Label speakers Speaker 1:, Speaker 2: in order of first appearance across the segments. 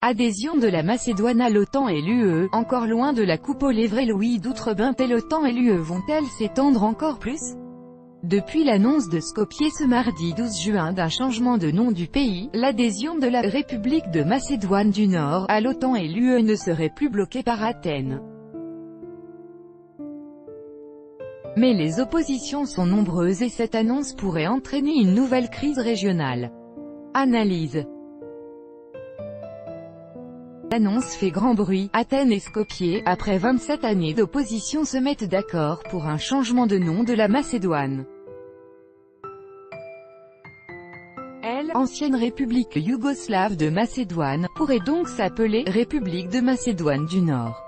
Speaker 1: Adhésion de la Macédoine à l'OTAN et l'UE, encore loin de la coupe aux lèvres. Louis d'Outre-Binte et l'OTAN et l'UE vont-elles s'étendre encore plus? Depuis l'annonce de Skopje ce mardi 12 juin d'un changement de nom du pays, l'adhésion de la République de Macédoine du Nord à l'OTAN et l'UE ne serait plus bloquée par Athènes. Mais les oppositions sont nombreuses et cette annonce pourrait entraîner une nouvelle crise régionale. Analyse. L'annonce fait grand bruit. Athènes et Skopje, après 27 années d'opposition, se mettent d'accord pour un changement de nom de la Macédoine. Elle, ancienne République yougoslave de Macédoine, pourrait donc s'appeler République de Macédoine du Nord.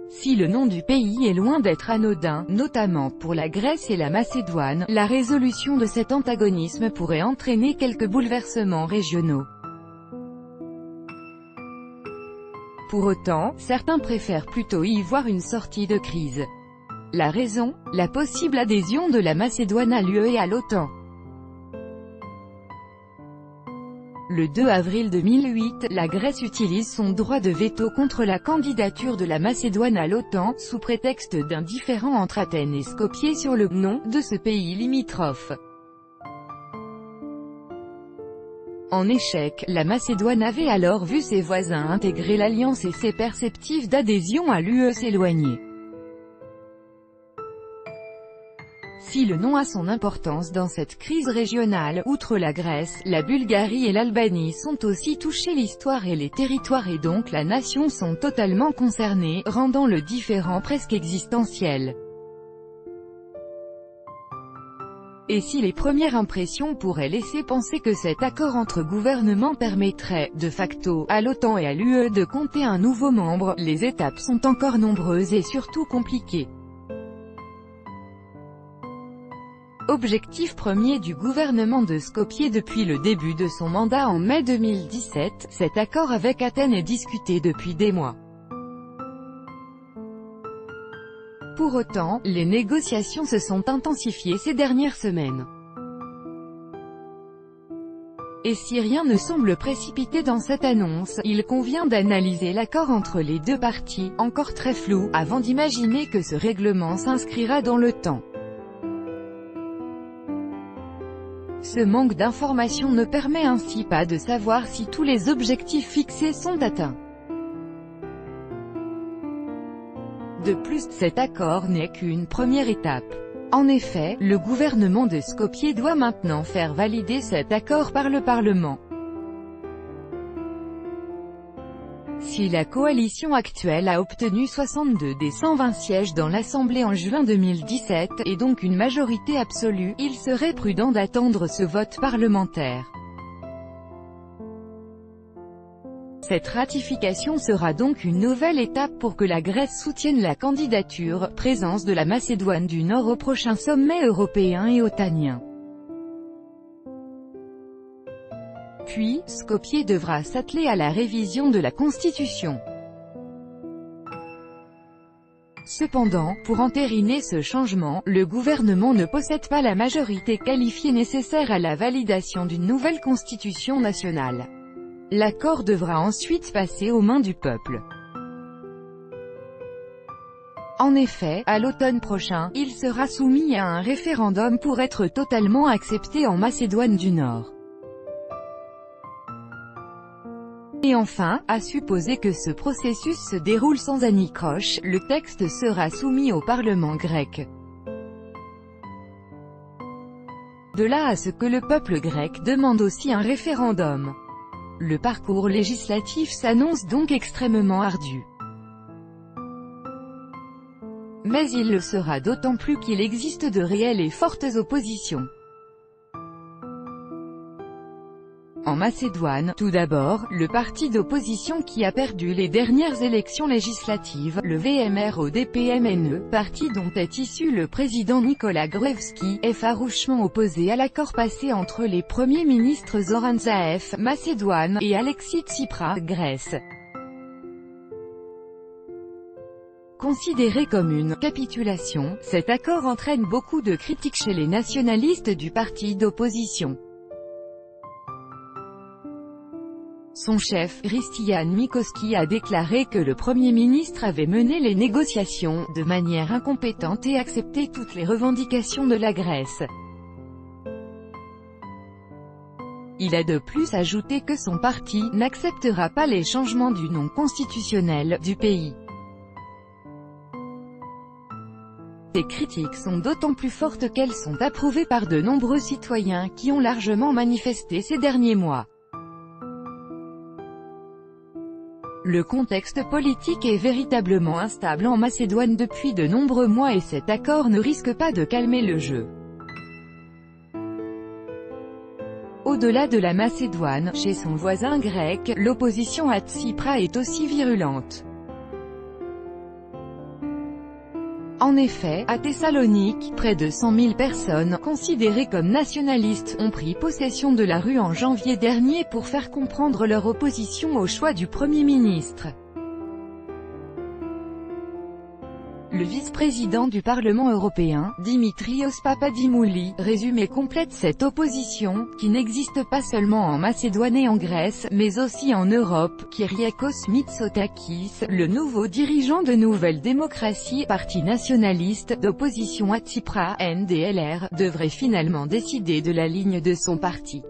Speaker 1: Si le nom du pays est loin d'être anodin, notamment pour la Grèce et la Macédoine, la résolution de cet antagonisme pourrait entraîner quelques bouleversements régionaux. Pour autant, certains préfèrent plutôt y voir une sortie de crise. La raison? La possible adhésion de la Macédoine à l'UE et à l'OTAN. Le 2 avril 2008, la Grèce utilise son droit de veto contre la candidature de la Macédoine à l'OTAN, sous prétexte d'un différend entre Athènes et Skopje sur le nom de ce pays limitrophe. En échec, la Macédoine avait alors vu ses voisins intégrer l'alliance et ses perspectives d'adhésion à l'UE s'éloigner. Si le nom a son importance dans cette crise régionale, outre la Grèce, la Bulgarie et l'Albanie sont aussi touchées. L'histoire et les territoires et donc la nation sont totalement concernés, rendant le différend presque existentiel. Et si les premières impressions pourraient laisser penser que cet accord entre gouvernements permettrait, de facto, à l'OTAN et à l'UE de compter un nouveau membre, les étapes sont encore nombreuses et surtout compliquées. Objectif premier du gouvernement de Skopje depuis le début de son mandat en mai 2017, cet accord avec Athènes est discuté depuis des mois. Pour autant, les négociations se sont intensifiées ces dernières semaines. Et si rien ne semble précipité dans cette annonce, il convient d'analyser l'accord entre les deux parties, encore très flou, avant d'imaginer que ce règlement s'inscrira dans le temps. Ce manque d'informations ne permet ainsi pas de savoir si tous les objectifs fixés sont atteints. De plus, cet accord n'est qu'une première étape. En effet, le gouvernement de Skopje doit maintenant faire valider cet accord par le Parlement. Si la coalition actuelle a obtenu 62 des 120 sièges dans l'Assemblée en juin 2017, et donc une majorité absolue, il serait prudent d'attendre ce vote parlementaire. Cette ratification sera donc une nouvelle étape pour que la Grèce soutienne la candidature, présence de la Macédoine du Nord au prochain sommet européen et otanien. Puis, Skopje devra s'atteler à la révision de la Constitution. Cependant, pour entériner ce changement, le gouvernement ne possède pas la majorité qualifiée nécessaire à la validation d'une nouvelle Constitution nationale. L'accord devra ensuite passer aux mains du peuple. En effet, à l'automne prochain, il sera soumis à un référendum pour être totalement accepté en Macédoine du Nord. Et enfin, à supposer que ce processus se déroule sans anicroche, le texte sera soumis au Parlement grec. De là à ce que le peuple grec demande aussi un référendum. Le parcours législatif s'annonce donc extrêmement ardu. Mais il le sera d'autant plus qu'il existe de réelles et fortes oppositions. En Macédoine, tout d'abord, le parti d'opposition qui a perdu les dernières élections législatives, le VMRO-DPMNE, parti dont est issu le président Nikola Gruevski, est farouchement opposé à l'accord passé entre les premiers ministres Zoran Zaev, Macédoine, et Alexis Tsipras, Grèce. Considéré comme une « capitulation », cet accord entraîne beaucoup de critiques chez les nationalistes du parti d'opposition.
Speaker 2: Son chef, Hristijan Mickoski, a déclaré que le Premier ministre avait mené les négociations de manière incompétente et accepté toutes les revendications de la Grèce. Il a de plus ajouté que son parti n'acceptera pas les changements du nom constitutionnel du pays. Ces critiques sont d'autant plus fortes qu'elles sont approuvées par de nombreux citoyens qui ont largement manifesté ces derniers mois. Le contexte politique est véritablement instable en Macédoine depuis de nombreux mois et cet accord ne risque pas de calmer le jeu. Au-delà de la Macédoine, chez son voisin grec, l'opposition à Tsipras est aussi virulente. En effet, à Thessalonique, près de 100 000 personnes, considérées comme nationalistes, ont pris possession de la rue en janvier dernier pour faire comprendre leur opposition au choix du Premier ministre. Le vice-président du Parlement européen, Dimitrios Papadimouli, résume et complète cette opposition, qui n'existe pas seulement en Macédoine et en Grèce, mais aussi en Europe. Kyriakos Mitsotakis, le nouveau dirigeant de Nouvelle Démocratie, parti nationaliste, d'opposition à Tsipras, NDLR, devrait finalement décider de la ligne de son parti.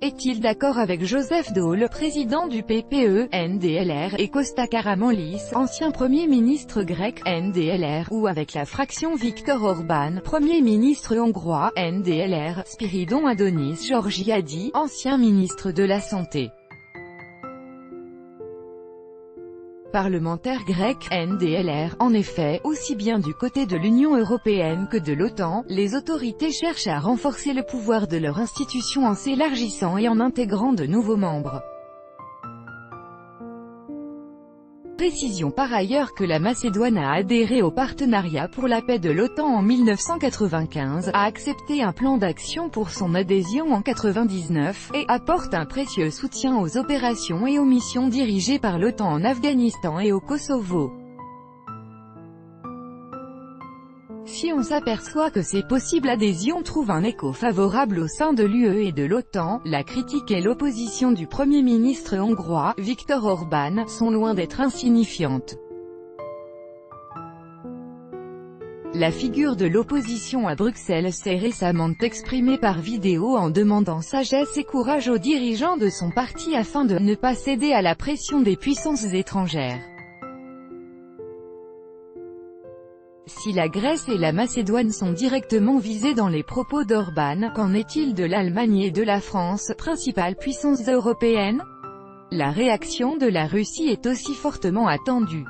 Speaker 2: Est-il d'accord avec Joseph Daul, président du PPE, NDLR, et Kostas Karamanlis, ancien Premier ministre grec, NDLR, ou avec la fraction Viktor Orban, Premier ministre hongrois, NDLR, Spiridon Adonis Georgiadis, ancien ministre de la Santé. Parlementaire grec, NDLR, en effet, aussi bien du côté de l'Union européenne que de l'OTAN, les autorités cherchent à renforcer le pouvoir de leur institution en s'élargissant et en intégrant de nouveaux membres. Précision par ailleurs que la Macédoine a adhéré au partenariat pour la paix de l'OTAN en 1995, a accepté un plan d'action pour son adhésion en 1999, et apporte un précieux soutien aux opérations et aux missions dirigées par l'OTAN en Afghanistan et au Kosovo. Si on s'aperçoit que ces possibles adhésions trouvent un écho favorable au sein de l'UE et de l'OTAN, la critique et l'opposition du Premier ministre hongrois, Viktor Orban, sont loin d'être insignifiantes. La figure de l'opposition à Bruxelles s'est récemment exprimée par vidéo en demandant sagesse et courage aux dirigeants de son parti afin de ne pas céder à la pression des puissances étrangères. Si la Grèce et la Macédoine sont directement visées dans les propos d'Orban, qu'en est-il de l'Allemagne et de la France, principales puissances européennes? La réaction de la Russie est aussi fortement attendue.